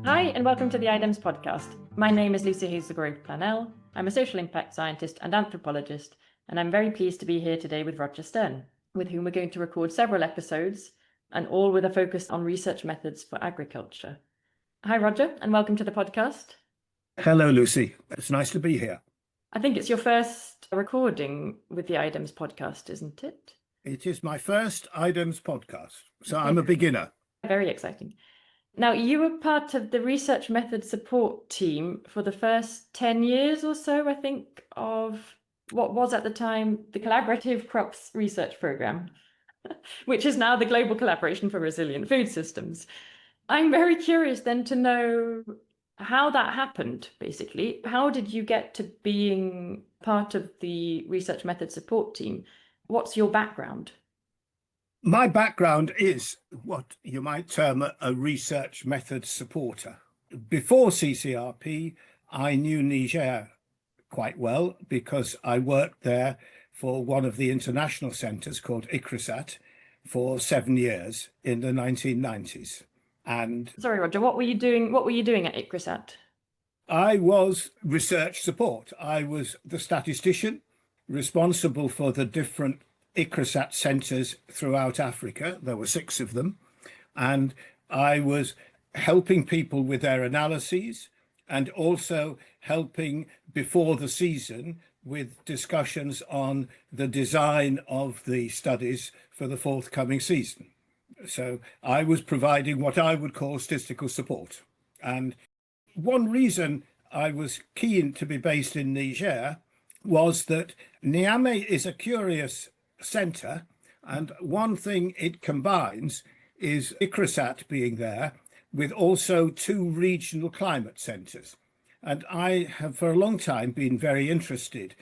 Hi, and welcome to the IDEMS podcast. My name is Lucie Planell. I'm a social impact scientist and anthropologist, and I'm very pleased to be here today with Roger Stern, with whom we're going to record several episodes, and all with a focus on research methods for agriculture. Hi, Roger, and welcome to the podcast. Hello, Lucie. It's nice to be here. I think it's your first recording with the IDEMS podcast, isn't it? It is my first IDEMS podcast, so I'm a beginner. Very exciting. Now, you were part of the research method support team for the first 10 years or so, I think, of what was at the time the Collaborative Crops Research Programme, which is now the Global Collaboration for Resilient Food Systems. I'm very curious then to know how that happened, basically. How did you get to being part of the research method support team? What's your background? My background is what you might term a research method supporter. Before CCRP, I knew Niger quite well because I worked there for one of the international centres called ICRISAT for 7 years in the 1990s. And sorry, Roger, what were you doing at ICRISAT? I was research support. I was the statistician responsible for the different ICRISAT centres throughout Africa. There were 6 of them. And I was helping people with their analyses and also helping before the season with discussions on the design of the studies for the forthcoming season. So I was providing what I would call statistical support. And one reason I was keen to be based in Niger was that Niamey is a curious centre, and one thing it combines is ICRISAT being there with also 2 regional climate centres. And I have for a long time been very interested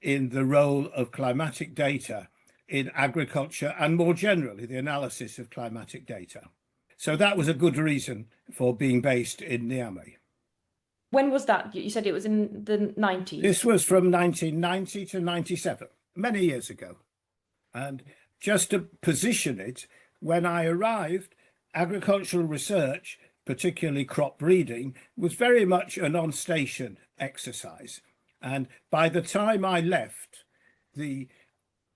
in the role of climatic data in agriculture and more generally the analysis of climatic data. So that was a good reason for being based in Niamey. When was that? You said it was in the 90s. This was from 1990 to 97, many years ago. And just to position it, when I arrived, agricultural research, particularly crop breeding, was very much an on-station exercise. And by the time I left, the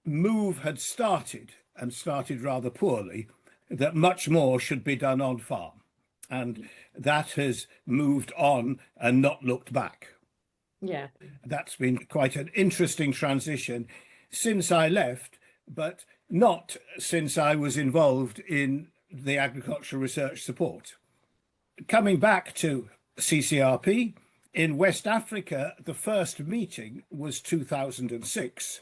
move had started, and started rather poorly, that much more should be done on farm. And that has moved on and not looked back. Yeah. That's been quite an interesting transition since I left, but not since I was involved in the agricultural research support. Coming back to CCRP, in West Africa, the first meeting was 2006.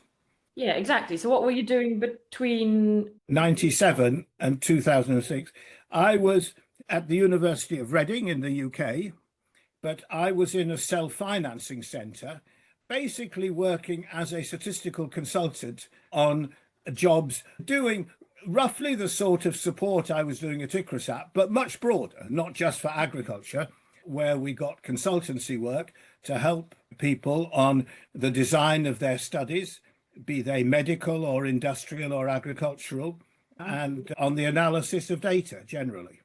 Yeah, exactly. So what were you doing between 97 and 2006? I was at the University of Reading in the UK, but I was in a self-financing centre, basically working as a statistical consultant on jobs, doing roughly the sort of support I was doing at ICRISAT, but much broader, not just for agriculture, where we got consultancy work to help people on the design of their studies, be they medical or industrial or agricultural, and on the analysis of data generally.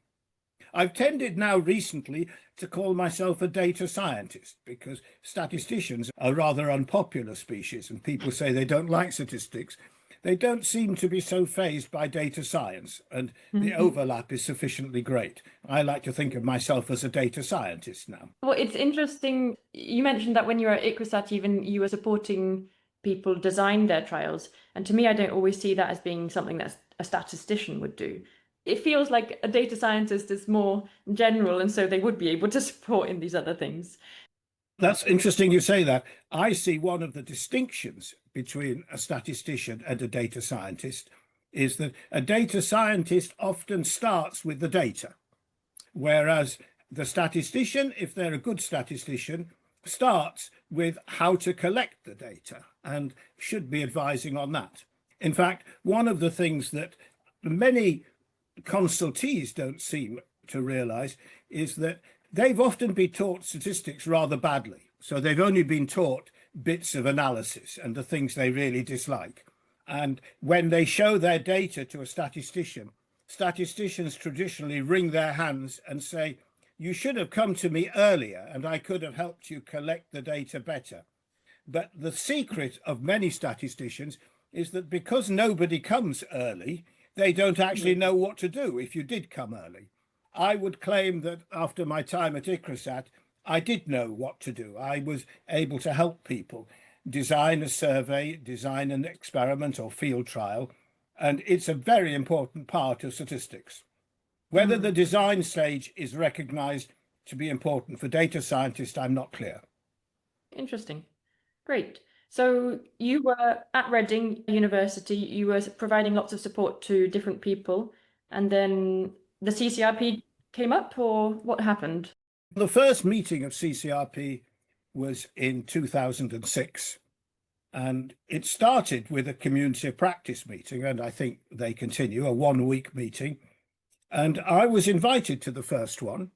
I've tended now recently to call myself a data scientist because statisticians are a rather unpopular species and people say they don't like statistics. They don't seem to be so fazed by data science, and the overlap is sufficiently great. I like to think of myself as a data scientist now. Well, it's interesting. You mentioned that when you were at ICRISAT, even you were supporting people design their trials. And to me, I don't always see that as being something that a statistician would do. It feels like a data scientist is more general, and so they would be able to support in these other things. That's interesting you say that. I see one of the distinctions between a statistician and a data scientist is that a data scientist often starts with the data, whereas the statistician, if they're a good statistician, starts with how to collect the data and should be advising on that. In fact, one of the things that many consultees don't seem to realize is that they've often been taught statistics rather badly. So they've only been taught bits of analysis and the things they really dislike. And when they show their data to a statistician, statisticians traditionally wring their hands and say, you should have come to me earlier and I could have helped you collect the data better. But the secret of many statisticians is that because nobody comes early, they don't actually know what to do if you did come early. I would claim that after my time at ICRISAT, I did know what to do. I was able to help people design a survey, design an experiment or field trial, and it's a very important part of statistics. Whether the design stage is recognized to be important for data scientists, I'm not clear. Interesting. Great. So you were at Reading University, you were providing lots of support to different people, and then the CCRP came up, or what happened? The first meeting of CCRP was in 2006, and it started with a community of practice meeting, and I think they continue, a one-week meeting. And I was invited to the first one.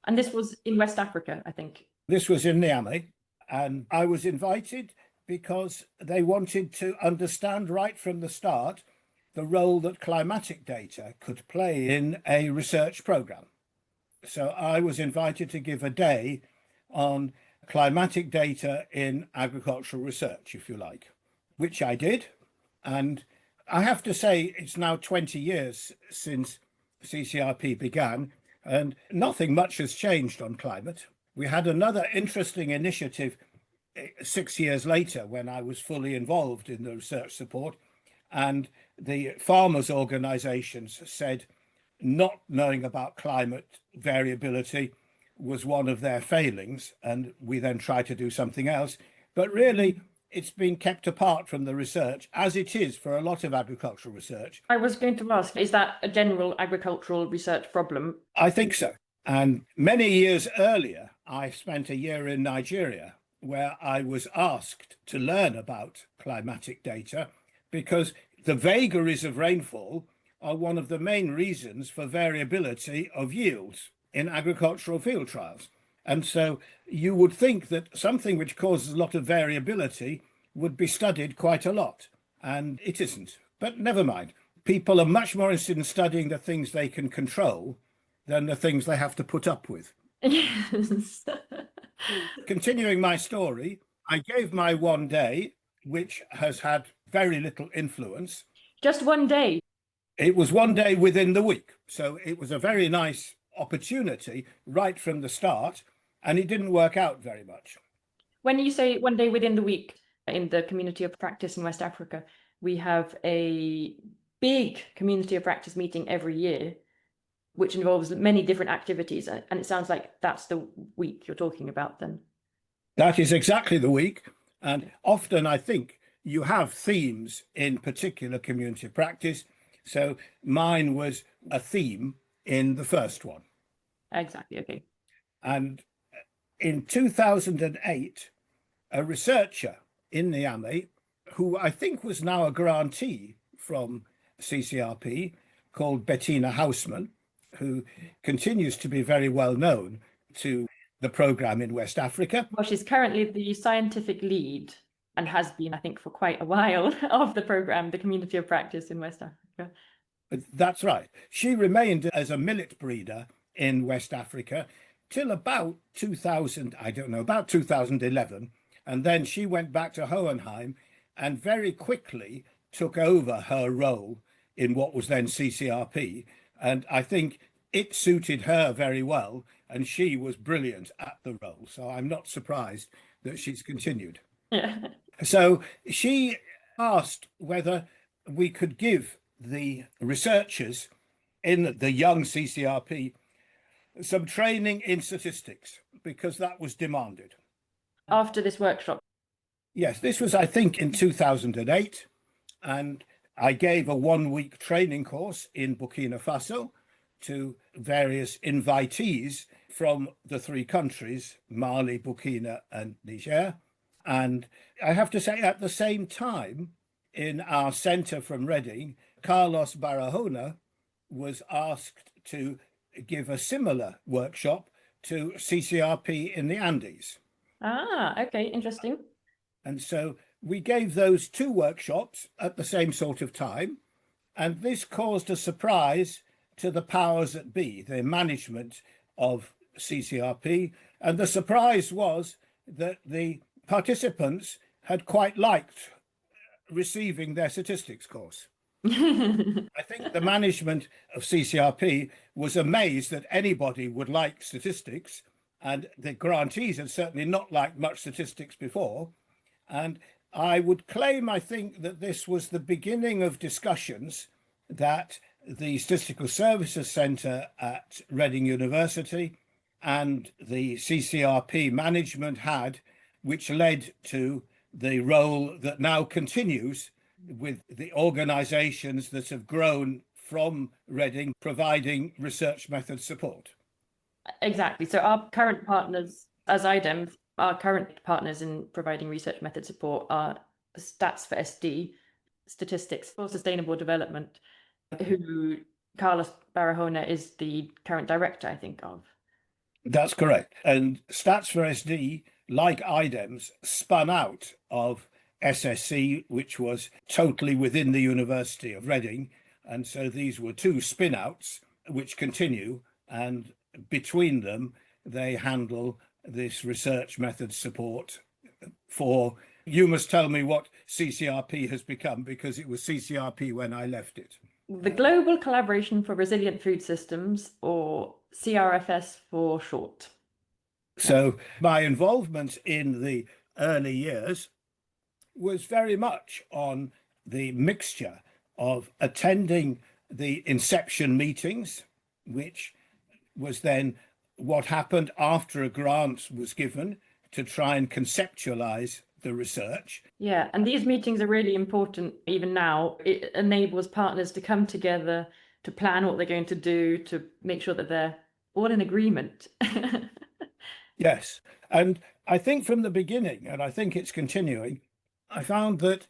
And this was in West Africa, I think. This was in Niamey, and I was invited because they wanted to understand right from the start the role that climatic data could play in a research program. So I was invited to give a day on climatic data in agricultural research, if you like, which I did. And I have to say, it's now 20 years since CCRP began, and nothing much has changed on climate. We had another interesting initiative 6 years later when I was fully involved in the research support, and the farmers' organizations said not knowing about climate variability was one of their failings, and we then tried to do something else. But really, it's been kept apart from the research, as it is for a lot of agricultural research. I was going to ask, is that a general agricultural research problem? I think so. And many years earlier, I spent a year in Nigeria where I was asked to learn about climatic data because the vagaries of rainfall are one of the main reasons for variability of yields in agricultural field trials. And so you would think that something which causes a lot of variability would be studied quite a lot, and it isn't. But never mind. People are much more interested in studying the things they can control than the things they have to put up with. Yes. Continuing my story, I gave my one day, which has had very little influence. Just one day? It was one day within the week. So it was a very nice opportunity right from the start, and it didn't work out very much. When you say one day within the week, in the community of practice in West Africa, we have a big community of practice meeting every year, which involves many different activities. And it sounds like that's the week you're talking about then. That is exactly the week. And often I think you have themes in particular community of practice. So mine was a theme in the first one. Exactly, okay. And in 2008, a researcher in Niamey, who I think was now a grantee from CCRP, called Bettina Hausmann, who continues to be very well known to the program in West Africa. Well, she's currently the scientific lead and has been, I think, for quite a while of the program, the community of practice in West Africa. That's right. She remained as a millet breeder in West Africa till about 2011. And then she went back to Hohenheim and very quickly took over her role in what was then CCRP. And I think it suited her very well, and she was brilliant at the role. So I'm not surprised that she's continued. Yeah. So she asked whether we could give the researchers in the young CCRP some training in statistics, because that was demanded. After this workshop? Yes, this was, I think, in 2008. And I gave a one-week training course in Burkina Faso to various invitees from the three countries, Mali, Burkina, and Niger. And I have to say, at the same time, in our centre from Reading, Carlos Barahona was asked to give a similar workshop to CCRP in the Andes. Ah, okay, interesting. And so we gave those two workshops at the same sort of time, and this caused a surprise to the powers that be, the management of CCRP. And the surprise was that the participants had quite liked receiving their statistics course. I think the management of CCRP was amazed that anybody would like statistics, and the grantees had certainly not liked much statistics before. And I would claim, I think, that this was the beginning of discussions that the Statistical Services Centre at Reading University and the CCRP management had, which led to the role that now continues with the organisations that have grown from Reading providing research method support. Exactly. So our current partners, as IDEM, our current partners in providing research method support are Stats for SD, Statistics for Sustainable Development, who Carlos Barahona is the current director, I think, of. That's correct. And Stats for SD, like IDEMS, spun out of SSC, which was totally within the University of Reading. And so these were two spin-outs which continue, and between them, they handle this research method support for, you must tell me what CCRP has become, because it was CCRP when I left it. The Global Collaboration for Resilient Food Systems, or CRFS for short. So my involvement in the early years was very much on the mixture of attending the inception meetings, which was then what happened after a grant was given to try and conceptualize the research. Yeah, and these meetings are really important even now. It enables partners to come together to plan what they're going to do, to make sure that they're all in agreement. Yes, and I think from the beginning, and I think it's continuing, I found that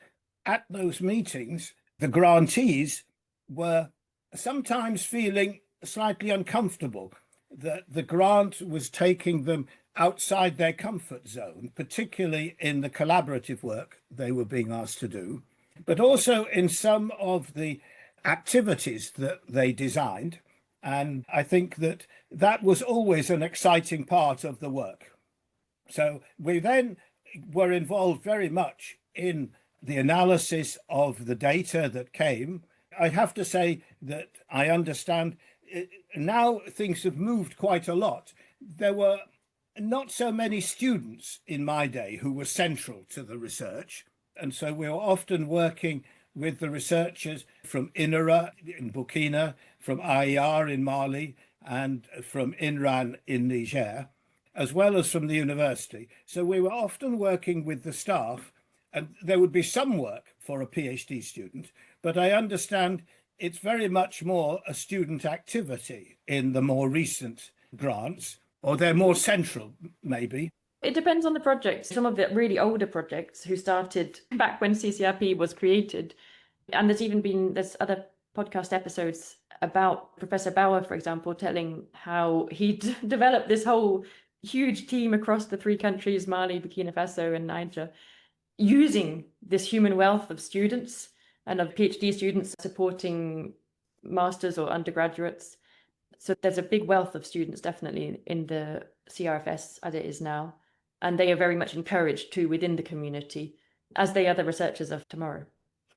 at those meetings, the grantees were sometimes feeling slightly uncomfortable that the grant was taking them outside their comfort zone, particularly in the collaborative work they were being asked to do, but also in some of the activities that they designed. And I think that that was always an exciting part of the work. So we then were involved very much in the analysis of the data that came. I have to say that I understand now things have moved quite a lot. There were not so many students in my day who were central to the research. And so we were often working with the researchers from INRA in Burkina, from IER in Mali, and from INRAN in Niger, as well as from the university. So we were often working with the staff, and there would be some work for a PhD student, but I understand it's very much more a student activity in the more recent grants, or they're more central, maybe. It depends on the project. Some of the really older projects who started back when CCRP was created, and there's other podcast episodes about Professor Bauer, for example, telling how he developed this whole huge team across the three countries, Mali, Burkina Faso, and Niger, using this human wealth of students and of PhD students supporting masters or undergraduates. So there's a big wealth of students definitely in the CRFS as it is now. And they are very much encouraged too within the community, as they are the researchers of tomorrow.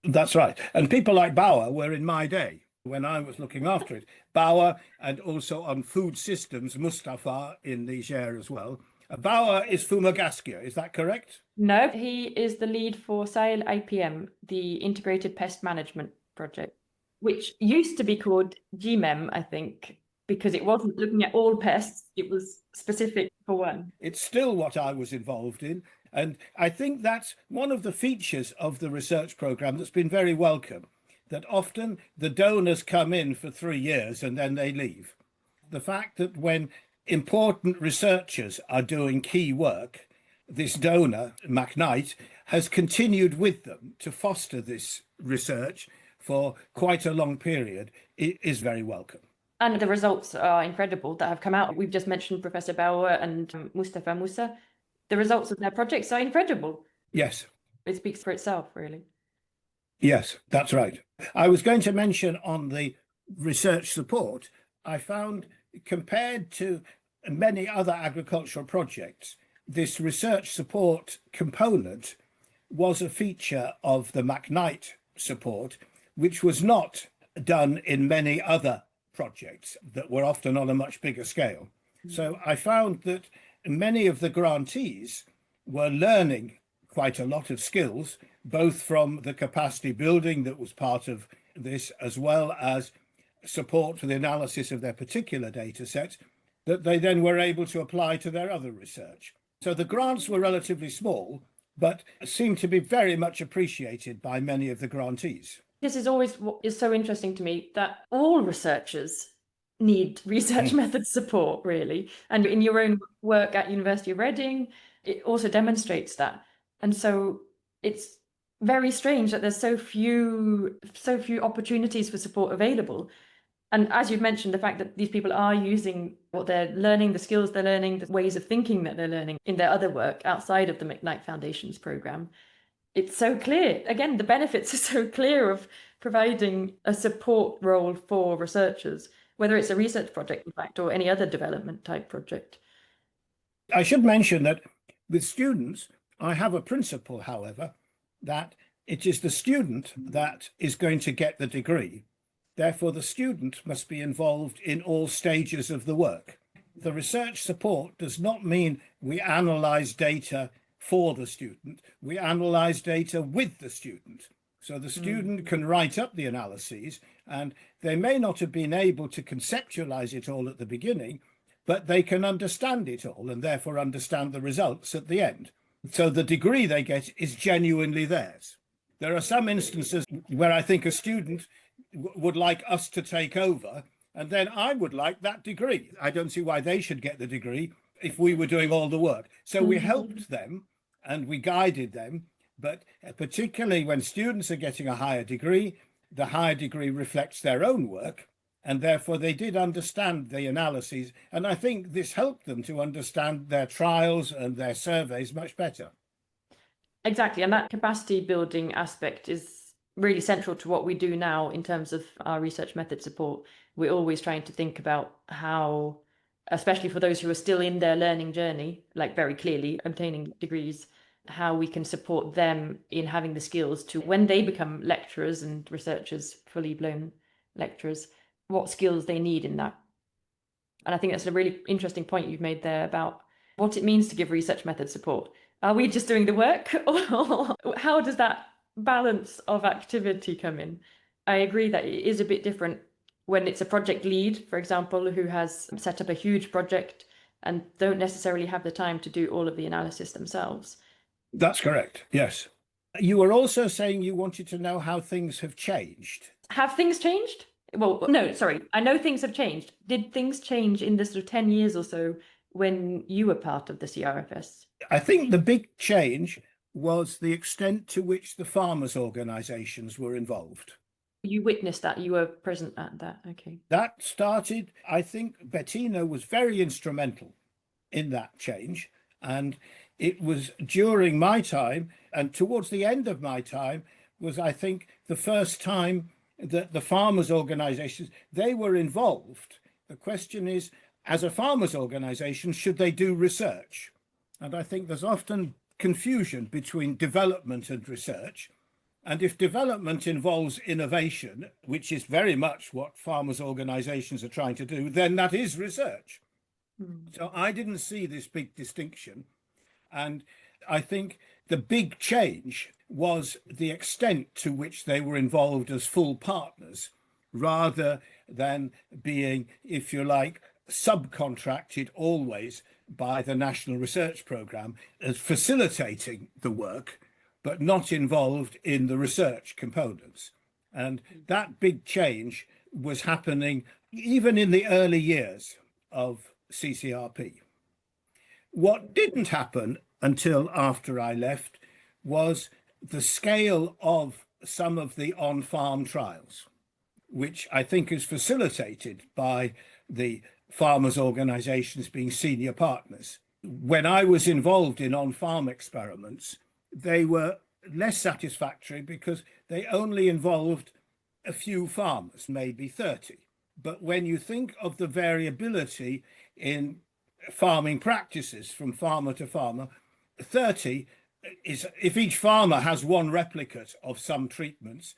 That's right. And people like Bauer were in my day when I was looking after it. Bauer, and also on food systems, Mustafa in Niger as well. Bauer is Fumigaskia, is that correct? No, he is the lead for Sahel IPM, the Integrated Pest Management Project, which used to be called GMEM, I think, because it wasn't looking at all pests, it was specific for one. It's still what I was involved in. And I think that's one of the features of the research programme that's been very welcome, that often the donors come in for 3 years and then they leave. The fact that when important researchers are doing key work, this donor, McKnight, has continued with them to foster this research for quite a long period. It is very welcome. And the results are incredible that have come out. We've just mentioned Professor Bauer and Mustafa Musa. The results of their projects are incredible. Yes. It speaks for itself, really. Yes, that's right. I was going to mention on the research support, I found compared to many other agricultural projects, this research support component was a feature of the McKnight support, which was not done in many other projects that were often on a much bigger scale. So I found that many of the grantees were learning quite a lot of skills, both from the capacity building that was part of this, as well as support for the analysis of their particular data sets that they then were able to apply to their other research. So the grants were relatively small, but seemed to be very much appreciated by many of the grantees. This is always what is so interesting to me, that all researchers need research method support, really. And in your own work at University of Reading, it also demonstrates that. And so it's very strange that there's so few opportunities for support available. And as you've mentioned, the fact that these people are using what they're learning, the skills they're learning, the ways of thinking that they're learning in their other work outside of the McKnight Foundation's program, it's so clear. Again, the benefits are so clear of providing a support role for researchers, whether it's a research project, in fact, or any other development type project. I should mention that with students, I have a principle, however, that it is the student that is going to get the degree. Therefore, the student must be involved in all stages of the work. The research support does not mean we analyze data for the student. We analyze data with the student. So the student can write up the analyses, and they may not have been able to conceptualize it all at the beginning, but they can understand it all and therefore understand the results at the end. So the degree they get is genuinely theirs. There are some instances where I think a student would like us to take over, and then I would like that degree. I don't see why they should get the degree if we were doing all the work. So we helped them and we guided them, but particularly when students are getting a higher degree, the higher degree reflects their own work, and therefore they did understand the analyses. And I think this helped them to understand their trials and their surveys much better. Exactly. And that capacity building aspect is really central to what we do now in terms of our research method support. We're always trying to think about how, especially for those who are still in their learning journey, like very clearly obtaining degrees, how we can support them in having the skills to, when they become lecturers and researchers, fully blown lecturers, what skills they need in that. And I think that's a really interesting point you've made there about what it means to give research method support. Are we just doing the work, or how does that balance of activity come in? I agree that it is a bit different when it's a project lead, for example, who has set up a huge project and don't necessarily have the time to do all of the analysis themselves. That's correct, yes. You were also saying you wanted to know how things have changed. Have things changed? Well, no, sorry. I know things have changed. Did things change in the sort of 10 years or so when you were part of the CRFS? I think the big change was the extent to which the farmers' organisations were involved. You witnessed that, you were present at that, okay. That started, I think Bettina was very instrumental in that change. And it was during my time and towards the end of my time was, I think, the first time that the farmers' organisations, they were involved. The question is, as a farmers' organisation, should they do research? And I think there's often confusion between development and research. And if development involves innovation, which is very much what farmers' organisations are trying to do, then that is research. So I didn't see this big distinction. And I think the big change was the extent to which they were involved as full partners, rather than being, if you like, subcontracted always by the National Research Programme as facilitating the work, but not involved in the research components. And that big change was happening even in the early years of CCRP. What didn't happen until after I left was the scale of some of the on-farm trials, which I think is facilitated by the farmers' organisations being senior partners. When I was involved in on-farm experiments, they were less satisfactory because they only involved a few farmers, maybe 30. But when you think of the variability in farming practices from farmer to farmer. 30 is if each farmer has one replicate of some treatments.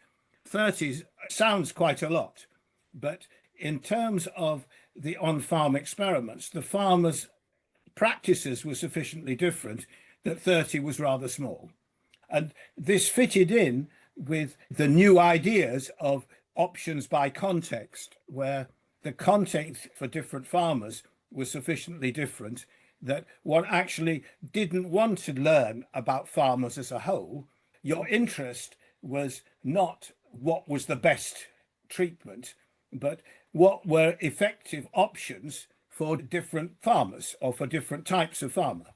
30 sounds quite a lot, but in terms of the on-farm experiments, the farmers' practices were sufficiently different that 30 was rather small. And this fitted in with the new ideas of options by context, where the context for different farmers was sufficiently different that one actually didn't want to learn about farmers as a whole. Your interest was not what was the best treatment, but what were effective options for different farmers or for different types of farmer.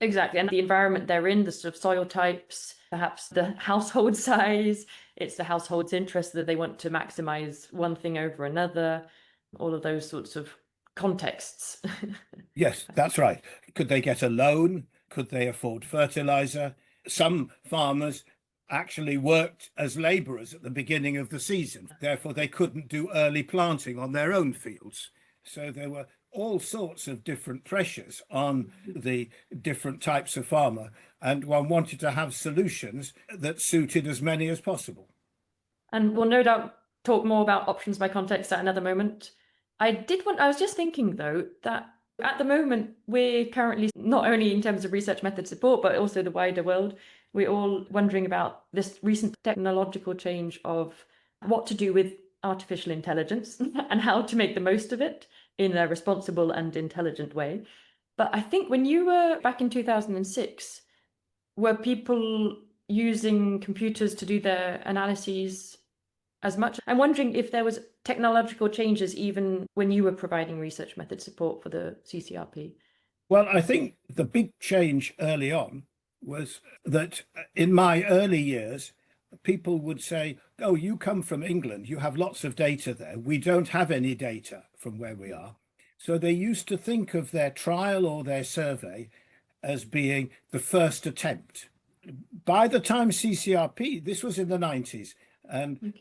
Exactly. And the environment they're in, the sort of soil types, perhaps the household size, it's the household's interest that they want to maximize one thing over another, all of those sorts of contexts. Yes, that's right. Could they get a loan? Could they afford fertilizer? Some farmers actually worked as laborers at the beginning of the season. Therefore, they couldn't do early planting on their own fields. So there were all sorts of different pressures on the different types of farmer, and one wanted to have solutions that suited as many as possible. And we'll no doubt talk more about options by context at another moment. I was just thinking though, that at the moment, we're currently, not only in terms of research method support, but also the wider world, we're all wondering about this recent technological change of what to do with artificial intelligence and how to make the most of it in a responsible and intelligent way. But I think when you were back in 2006, were people using computers to do their analyses as much? I'm wondering if there was technological changes even when you were providing research method support for the CCRP. Well, I think the big change early on was that in my early years, people would say, oh, you come from England, you have lots of data there. We don't have any data from where we are. So they used to think of their trial or their survey as being the first attempt. By the time CCRP, this was in the 90s, and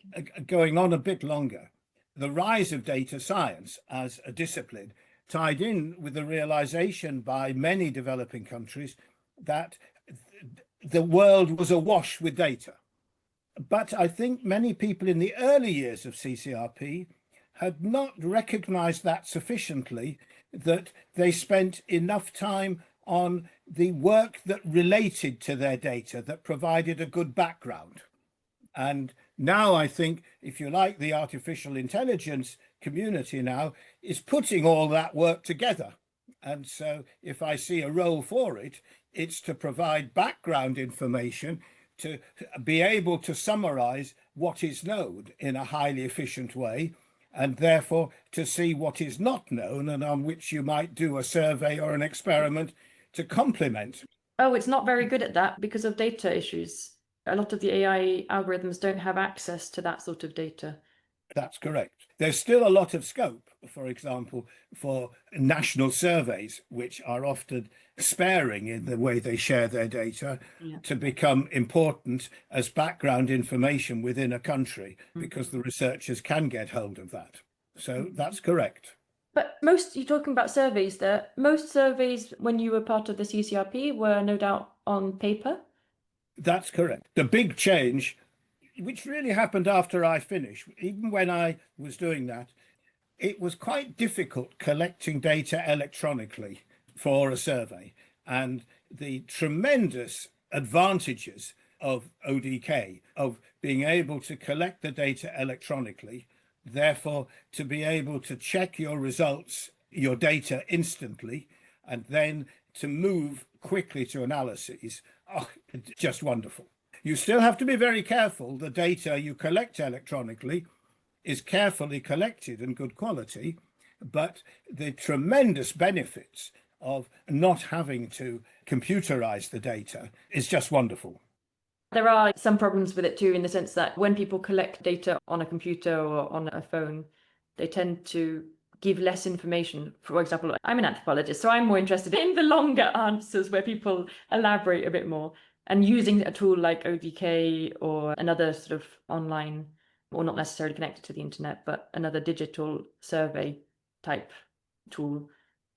going on a bit longer, the rise of data science as a discipline tied in with the realization by many developing countries that the world was awash with data. But I think many people in the early years of CCRP had not recognized that sufficiently, that they spent enough time on the work that related to their data, that provided a good background. And now I think, if you like, the artificial intelligence community now is putting all that work together. And so if I see a role for it, it's to provide background information to be able to summarize what is known in a highly efficient way, and therefore to see what is not known and on which you might do a survey or an experiment to complement. Oh, it's not very good at that because of data issues. A lot of the AI algorithms don't have access to that sort of data. That's correct. There's still a lot of scope, for example, for national surveys, which are often sparing in the way they share their data, to become important as background information within a country, because the researchers can get hold of that. So that's correct. But you're talking about surveys there. Most surveys, when you were part of the CCRP, were no doubt on paper. That's correct. The big change, which really happened after I finished, even when I was doing that, it was quite difficult collecting data electronically for a survey. And the tremendous advantages of ODK, of being able to collect the data electronically, therefore to be able to check your results, your data instantly, and then to move quickly to analyses, just wonderful. You still have to be very careful. The data you collect electronically is carefully collected and good quality, but the tremendous benefits of not having to computerize the data is just wonderful. There are some problems with it too, in the sense that when people collect data on a computer or on a phone, they tend to give less information. For example, I'm an anthropologist, so I'm more interested in the longer answers where people elaborate a bit more. And using a tool like ODK or another sort of online, or not necessarily connected to the internet, but another digital survey type tool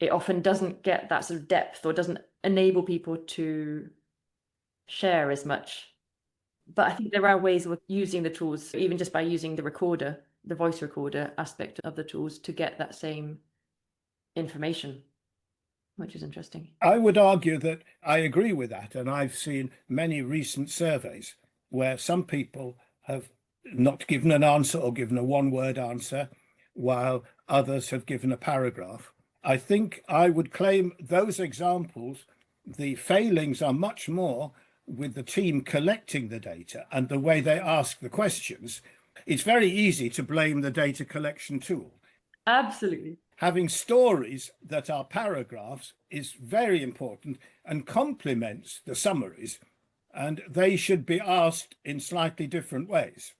it often doesn't get that sort of depth or doesn't enable people to share as much. But I think there are ways of using the tools, even just by using the recorder, the voice recorder aspect of the tools, to get that same information, which is interesting. I would argue that I agree with that. And I've seen many recent surveys where some people have not given an answer or given a one-word answer, while others have given a paragraph. I think I would claim those examples, the failings are much more with the team collecting the data and the way they ask the questions. It's very easy to blame the data collection tool. Absolutely. Having stories that are paragraphs is very important and complements the summaries, and they should be asked in slightly different ways.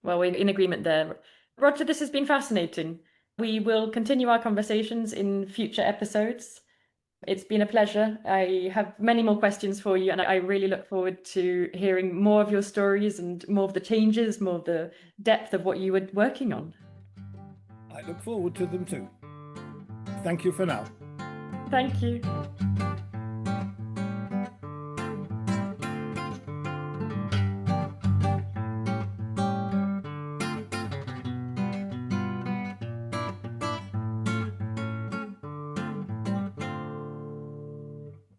Well, we're in agreement there. Roger, this has been fascinating. We will continue our conversations in future episodes. It's been a pleasure. I have many more questions for you, and I really look forward to hearing more of your stories and more of the changes, more of the depth of what you were working on. I look forward to them too. Thank you for now. Thank you.